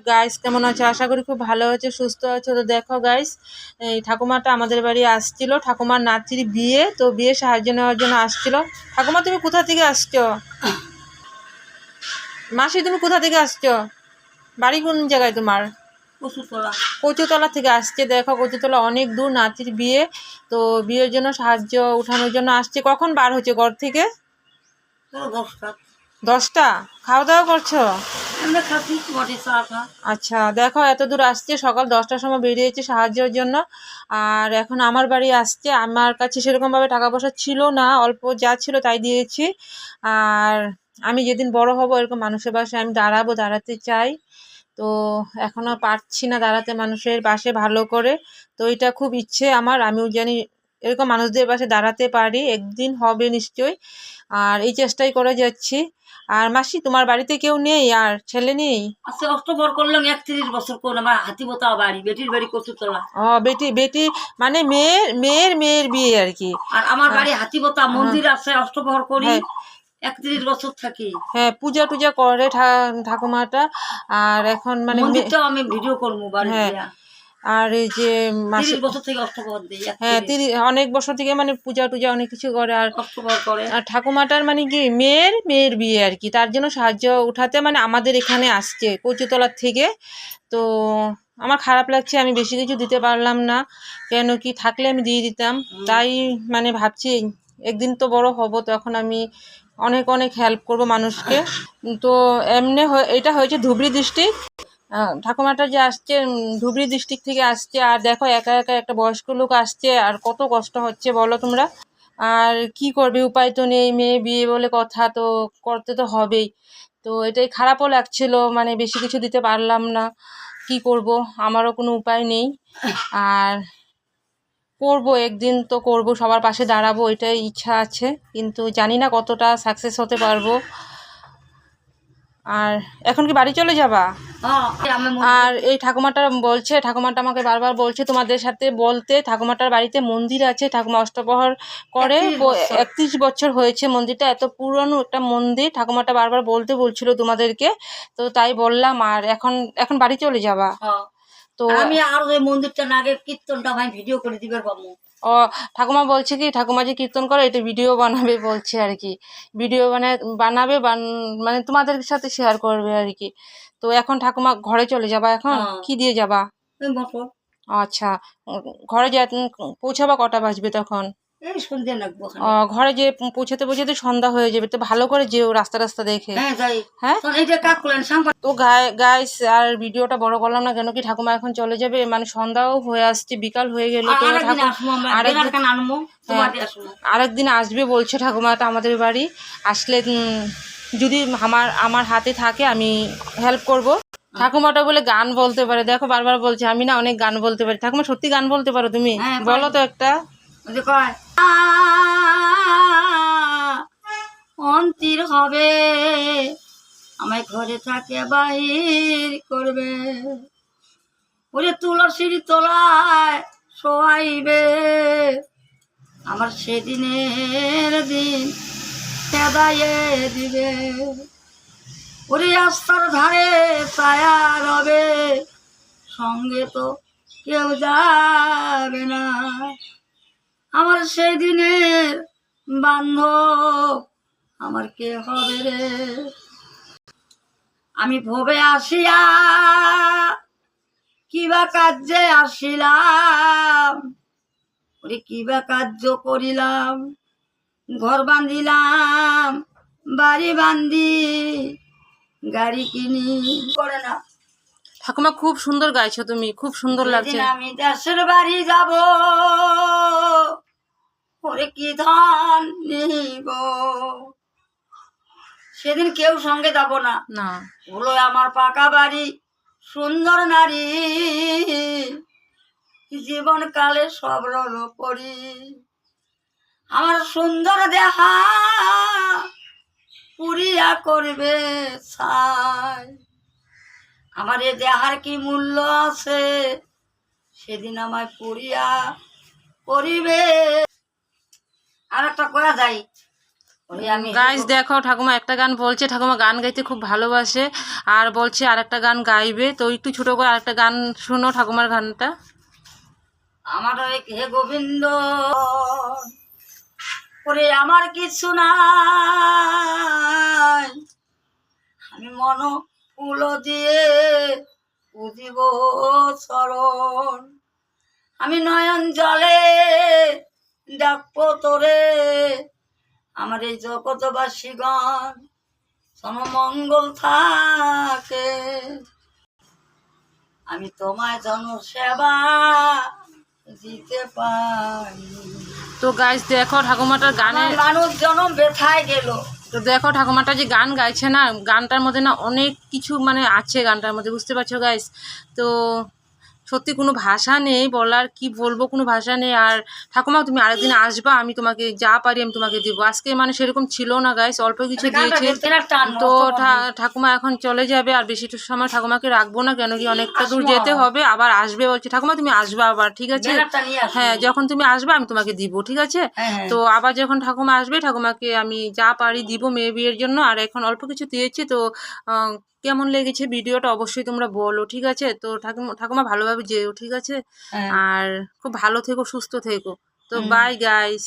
Guys কেমন আছো? আশা করি খুব ভালো আছো, সুস্থ আছো। তো দেখো গাইস, এই ঠাকুমাটা আমাদের বাড়ি আসছিল, ঠাকুমার নাতির বিয়ে, তো বিয়ে সাহায্য নেওয়ার জন্য আসছিল। ঠাকুমা তুমি কোথা থেকে আসছো? মাসি তুমি কোথা থেকে আসছো? বাড়ি কোন জায়গায় তোমার? কচুতলা থেকে আসছে। দেখো কচুতলা অনেক দূর, নাতির বিয়ে, তো বিয়ের জন্য সাহায্য উঠানোর জন্য আসছে। কখন বার হচ্ছে ঘর থেকে? 10টা। খাওয়া দাওয়া করছো? আচ্ছা, দেখো এত দূর আসছে, সকাল 10টার সময় বেরিয়েছে সাহায্যের জন্য। আর এখন আমার বাড়ি আসছে। আমার কাছে সেরকমভাবে টাকা পয়সা ছিল না, অল্প যা ছিল তাই দিয়েছি। আর আমি যেদিন বড় হব এরকম মানুষের পাশে আমি দাঁড়াতে চাই। তো এখনো পারছি না দাঁড়াতে মানুষের পাশে ভালো করে। তো এটা খুব ইচ্ছে আমার, আমিও জানি এরকম মানুষদের পাশে দাঁড়াতে পারি, একদিন হবে নিশ্চয়ই। আর এই চেষ্টাই করে যাচ্ছি। আর মাসি তোমার বাড়িতে কেউ নেই, আর ছেলে নেই? আচ্ছা, অক্টোবর করলাম 31 বছর কোন আমার হাতিবোতা বাড়ি, বেটির বাড়ি কচুতলা। ও বেটি, বেটি মানে মেয়ের বিয়ে আর কি। আর আমার বাড়ি হাতিবোতা, মন্দির আছে, অষ্টপ্রহর করি, 31 বছর থাকি। হ্যাঁ, পূজা টুজা করে ঠাকুমাটা। আর এখন মানে মন্দিরটাও আমি ভিডিও করবো বাড়ি। হ্যাঁ, আর এই যে 30 বছর থেকে অষ্টপ্রহর দিই। হ্যাঁ, অনেক বছর থেকে মানে পূজা টুজা অনেক কিছু করে। আর অষ্টপ্রহর করে। আর ঠাকুমাটার মানে কি মেয়ের বিয়ে আর কি, তার জন্য সাহায্য উঠাতে মানে আমাদের এখানে আসছে কচুতলার থেকে। তো আমার খারাপ লাগছে, আমি বেশি কিছু দিতে পারলাম না, কেন কি থাকলে আমি দিয়ে দিতাম। তাই মানে ভাবছি একদিন তো বড় হব, তখন আমি অনেক অনেক হেল্প করব মানুষকে। তো এমনি এটা হয়েছে ধুবড়ি ডিস্ট্রিক্ট। ঠাকুমাটা যে আসছে ধুবড়ি ডিস্ট্রিক্ট থেকে আসছে। আর দেখো একা একা একটা বয়স্ক লোক আসছে, আর কত কষ্ট হচ্ছে বলো তোমরা। আর কি করবে, উপায় তো নেই, মেয়ে বিয়ে বলে কথা, তো করতে তো হবেই। তো এটাই খারাপও লাগছিল, মানে বেশি কিছু দিতে পারলাম না, কি করব, আমারও কোনো উপায় নেই। আর করব, একদিন তো করব, সবার পাশে দাঁড়াবো, এটাই ইচ্ছা আছে, কিন্তু জানি না কতটা সাকসেস হতে পারবো। আর এখন কি বাড়ি চলে যাবা? আর এই ঠাকুমাটা আমাকে বারবার বলছে তোমাদের সাথে বলতে, ঠাকুমাটার বাড়িতে মন্দির আছে, ঠাকুমা অষ্টপ্রহর করে। 31 বছর হয়েছে মন্দিরটা, এত পুরনো একটা মন্দির, ঠাকুমাটা বারবার বলছিল তোমাদেরকে, তো তাই বললাম। আর এখন বাড়ি চলে যাবা? তো আমি আর ওই মন্দিরটা আগে কীর্তনটা ভাই ভিডিও করে দিবার পাবো। ও, ঠাকুমা বলছে কি, ঠাকুমা যে কীর্তন করে এটা ভিডিও বানাবে বলছে আর কি। ভিডিও বানাবে মানে তোমাদের সাথে শেয়ার করবে আর কি। তো এখন ঠাকুমা ঘরে চলে যাবা? এখন কি দিয়ে যাবা? আচ্ছা, ঘরে পৌঁছাবা কটা বাজবে তখন? ঘরে যে পৌঁছাতে সন্ধ্যা হয়ে যাবে, তো ভালো করে যেও রাস্তা দেখে। হ্যাঁ, তো গাইস আর ভিডিওটা বড় করলাম না, কেন কি ঠাকুমা এখন চলে যাবে, মানে সন্ধ্যাও হয়ে আসছে, বিকাল হয়ে গেল। তো আরেকদিন আসবে বলছে ঠাকুমাটা আমাদের বাড়ি। আসলে যদি আমার হাতে থাকে আমি হেল্প করব। ঠাকুমাটা বলে গান বলতে পারে, দেখো বারবার বলছে আমি না অনেক গান বলতে পারি। ঠাকুমা সত্যি গান বলতে পারো তুমি? বলো তো একটা। অন্তির হবে আমায় ঘরে থাকে বাহির করবে, ওরে তুলসীর তলায় শোয়াইবে, আমার সেদিনের দিন খেদাইয়ে দিবে, ওরে রাস্তার ধারে ছায়া রবে, সঙ্গে তো কেউ যাবে না, আমার সেদিনের বান্ধব আমার কে হবে রে, আমি ভবে আসিয়া কিবা কার্যে আসিলাম, ওরে কিবা কার্য করিলাম, ঘর বাঁধিলাম, বাড়ি বান্ধি, গাড়ি কিনি করে না। ঠাকুমা খুব সুন্দর গাইছো তুমি, খুব সুন্দর লাগছে। আমি দেশের বাড়ি যাব, ওরে কি ধান নিব, সেদিন কেউ সঙ্গে যাব না। হলো আমার পাকা বাড়ি, সুন্দর নারী, জীবন কালে সব রল করি, আমার সুন্দর দেহা পুরিয়া করবে ছাই, আমার এ দেহার কি মূল্য আছে, সেদিন আমায় পুরিয়া করিবে। আর একটা করা যায়, ওই আমি গাইস দেখো ঠাকুমা একটা গান বলছে, ঠাকুমা গান গাইতে খুব ভালোবাসে আর বলছে আরেকটা গান গাইবে, তো একটু ছোট করে আরেকটা গান শোনো ঠাকুমার গানটা। আমার ওই হে গোবিন্দ ওরে আমার কিছু নাই, আমি মন ফুল দিয়ে পুজিব চরণ, আমি নয়ন জলে ডাকবো তোরে, আমার এই জগৎবাসীগণ জনমঙ্গল থাকে, আমি তোমায় জনসেবা দিতে পারি। তো গাইস দেখো ঠাকুমাটার গানে, আমার মানুষ জনম বেথায় গেল। তো দেখো ঠাকুমাটা যে গান গাইছে না, গানটার মধ্যে না অনেক কিছু মানে আছে গানটার মধ্যে, বুঝতে পারছো গাইস। তো সত্যি কোনো ভাষা নেই বলার, কি বলবো, কোনো ভাষা নেই। আর ঠাকুমা তুমি আরেকদিন আসবা, আমি তোমাকে যা পারি আমি তোমাকে দিব। আজকে মানে সেরকম ছিল না গাইস, অল্প কিছু দিয়েছে। তো ঠাকুমা এখন চলে যাবে, আর বেশি সময় ঠাকুমাকে রাখবো না, কেন কি অনেকটা দূর যেতে হবে, আবার আসবে বলছে। ঠাকুমা তুমি আসবা আবার, ঠিক আছে? হ্যাঁ, যখন তুমি আসবে আমি তোমাকে দিব, ঠিক আছে? তো আবার যখন ঠাকুমা আসবে ঠাকুমাকে আমি যা পারি দিব মেয়ে বিয়ের জন্য। আর এখন অল্প কিছু দিয়েছি। তো কেমন লেগেছে ভিডিওটা অবশ্যই তোমরা বলো, ঠিক আছে? তো ঠাকুমা ভালোভাবে যেও, ঠিক আছে? আর খুব ভালো থেকো, সুস্থ থেকো। তো বাই গাইস।